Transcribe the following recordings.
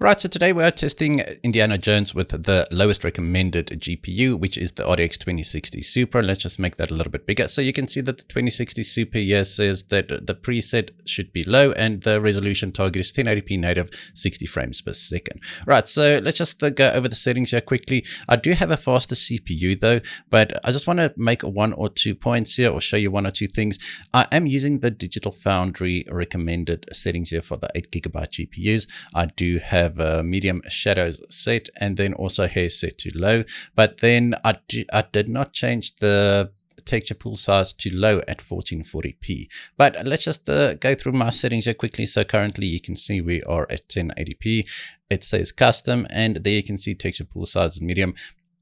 Right, so today we are testing Indiana Jones with the lowest recommended GPU, which is the RTX 2060 Super. Let's just make that a little bit bigger. So you can see that the 2060 Super here says that the preset should be low and the resolution target is 1080p native 60 frames per second. Right, so let's just go over the settings here quickly. I do have a faster CPU though, but I just want to make one or 2 points here or show you one or two things. I am using the Digital Foundry recommended settings here for the 8GB GPUs. I do have medium shadows set and then also hair set to low, but then I did not change the texture pool size to low at 1440p. But let's just go through my settings here quickly. So currently you can see we are at 1080p. It says custom, and there you can see texture pool size is medium.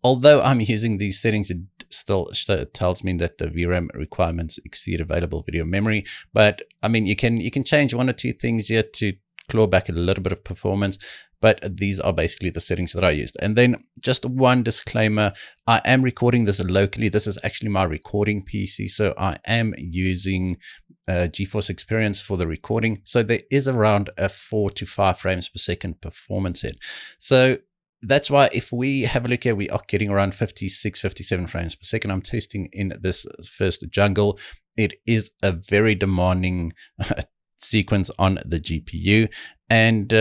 Although I'm using these settings, it still tells me that the VRAM requirements exceed available video memory. But I mean, you can change one or two things here to claw back a little bit of performance, but these are basically the settings that I used. And then just one disclaimer, I am recording this locally. This is actually my recording PC, so I am using GeForce Experience for the recording. So there is around a 4 to 5 frames per second performance hit. So that's why if we have a look here, we are getting around 56, 57 frames per second. I'm testing in this first jungle. It is a very demanding sequence on the GPU, and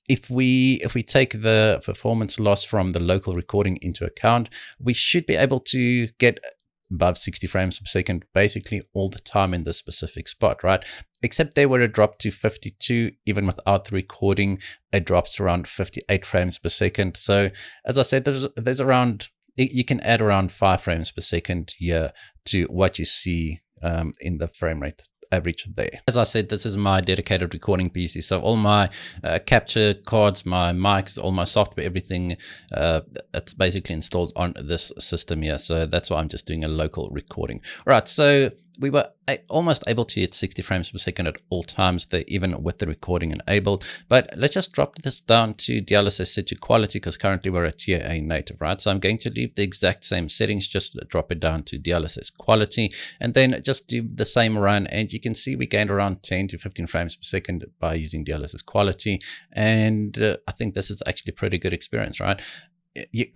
if we take the performance loss from the local recording into account, we should be able to get above 60 frames per second basically all the time in this specific spot, right? Except there where it dropped to 52, even without the recording, it drops to around 58 frames per second. So as I said, there's around, you can add around 5 frames per second here to what you see in the frame rate average there. As I said, this is my dedicated recording PC, so all my capture cards, my mics, all my software, everything, it's basically installed on this system here. So that's why I'm just doing a local recording. Right, so we were almost able to hit 60 frames per second at all times there, even with the recording enabled. But let's just drop this down to DLSS set to quality, because currently we're at tier A native, right? So I'm going to leave the exact same settings, just drop it down to DLSS quality, and then just do the same run. And you can see we gained around 10 to 15 frames per second by using DLSS quality. And I think this is actually a pretty good experience, right? You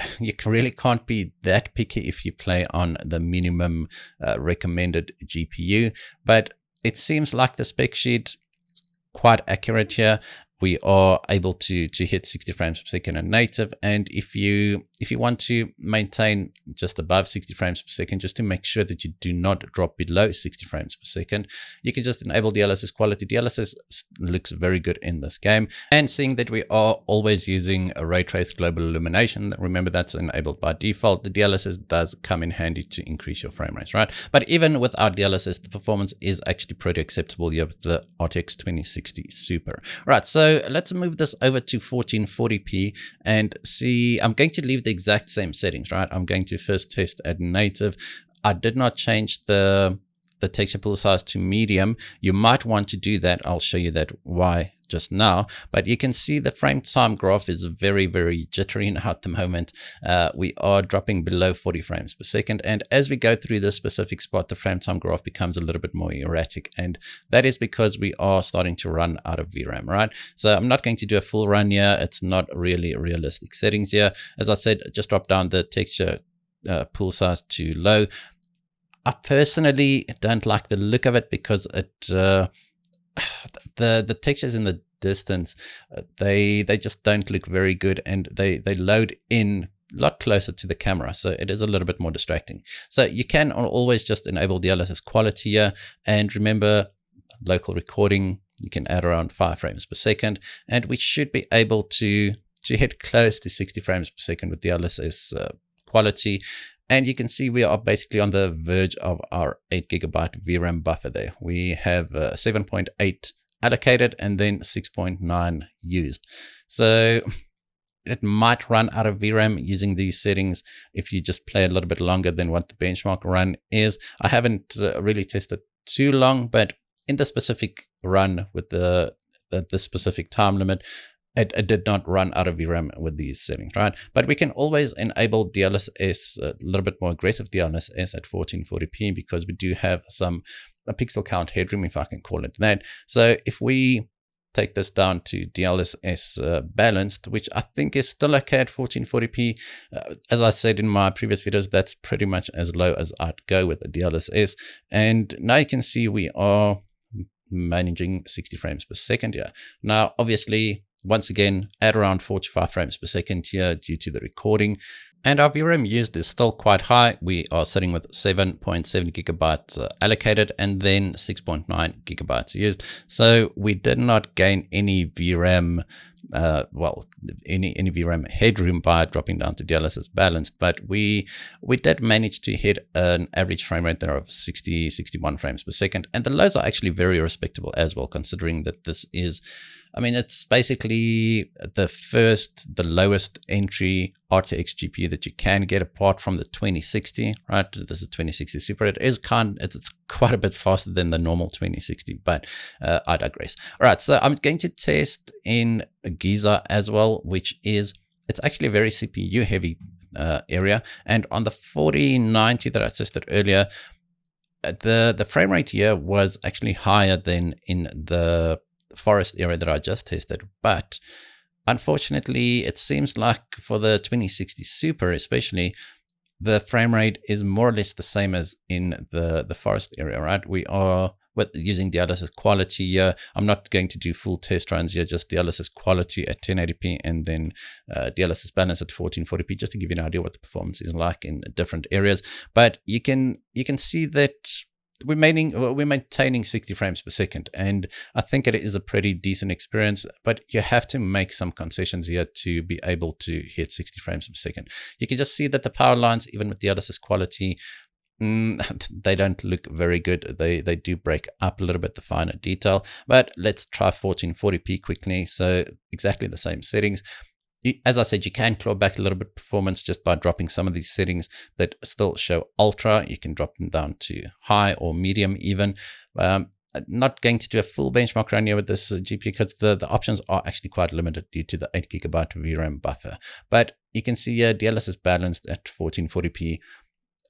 really can't be that picky if you play on the minimum recommended GPU, but it seems like the spec sheet is quite accurate here. We are able to hit 60 frames per second in native, and if you want to maintain just above 60 frames per second, just to make sure that you do not drop below 60 frames per second, you can just enable DLSS quality. DLSS looks very good in this game, and seeing that we are always using a ray trace global illumination, remember that's enabled by default, the DLSS does come in handy to increase your frame rates, right? But even without DLSS, the performance is actually pretty acceptable here with the RTX 2060 Super. Right, so let's move this over to 1440p and see. I'm going to leave the exact same settings, right? I'm going to first test at native. I did not change the texture pool size to medium. You might want to do that. I'll show you that why just now, but you can see the frame time graph is very, very jittery now at the moment. We are dropping below 40 frames per second, and as we go through this specific spot, the frame time graph becomes a little bit more erratic, and that is because we are starting to run out of VRAM, right? So I'm not going to do a full run here. It's not really realistic settings here. As I said, just drop down the texture pool size to low. I personally don't like the look of it because it the textures in the distance, they just don't look very good, and they load in a lot closer to the camera, so it is a little bit more distracting. So you can always just enable DLSS quality here, and remember local recording, you can add around 5 frames per second, and we should be able to hit close to 60 frames per second with DLSS quality. And you can see we are basically on the verge of our 8GB VRAM buffer there. We have 7.8 allocated and then 6.9 used. So it might run out of VRAM using these settings if you just play a little bit longer than what the benchmark run is. I haven't really tested too long, but in the specific run with the specific time limit, it did not run out of VRAM with these settings, right? But we can always enable DLSS, a little bit more aggressive DLSS at 1440p, because we do have a pixel count headroom, if I can call it that. So if we take this down to DLSS balanced, which I think is still okay at 1440p. As I said in my previous videos, that's pretty much as low as I'd go with the DLSS. And now you can see we are managing 60 frames per second here. Now, obviously, once again, at around 45 frames per second here due to the recording. And our VRAM used is still quite high. We are sitting with 7.7 gigabytes allocated and then 6.9 gigabytes used. So we did not gain any VRAM, any VRAM headroom by dropping down to DLSS balanced, but we did manage to hit an average frame rate there of 61 frames per second. And the lows are actually very respectable as well, considering that this is, I mean, it's basically the lowest entry RTX GPU that you can get apart from the 2060, right? This is 2060 Super. It's quite a bit faster than the normal 2060, but I digress. All right, so I'm going to test in Giza as well, which is, it's actually a very CPU heavy area. And on the 4090 that I tested earlier, the frame rate here was actually higher than in the forest area that I just tested, but unfortunately it seems like for the 2060 Super especially, the frame rate is more or less the same as in the forest area, right? We are using DLSS quality here. I'm not going to do full test runs here, just DLSS quality at 1080p and then DLSS balance at 1440p, just to give you an idea what the performance is like in different areas. But you can see that we're maintaining 60 frames per second, and I think it is a pretty decent experience, but you have to make some concessions here to be able to hit 60 frames per second. You can just see that the power lines, even with DLSS quality, they don't look very good. They do break up a little bit, the finer detail. But let's try 1440p quickly. So exactly the same settings. As I said, you can claw back a little bit performance just by dropping some of these settings that still show ultra. You can drop them down to high or medium even. I'm not going to do a full benchmark run here with this GPU because the options are actually quite limited due to the 8 GB VRAM buffer. But you can see here DLSS balanced at 1440p.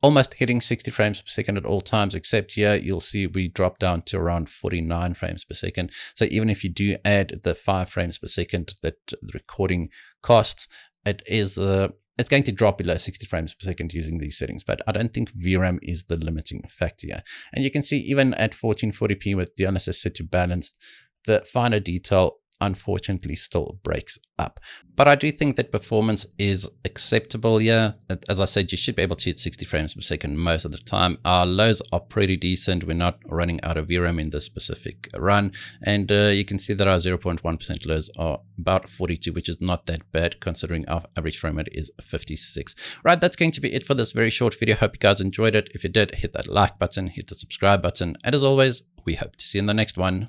Almost hitting 60 frames per second at all times, except here you'll see we drop down to around 49 frames per second. So even if you do add the 5 frames per second that the recording costs, it's going to drop below 60 frames per second using these settings. But I don't think VRAM is the limiting factor here. And you can see even at 1440p with DLSS set to balanced, the finer detail unfortunately still breaks up. But I do think that performance is acceptable here. As I said, you should be able to hit 60 frames per second most of the time. Our lows are pretty decent. We're not running out of VRAM in this specific run. And you can see that our 0.1% lows are about 42, which is not that bad considering our average frame rate is 56. Right, that's going to be it for this very short video. Hope you guys enjoyed it. If you did, hit that like button, hit the subscribe button. And as always, we hope to see you in the next one.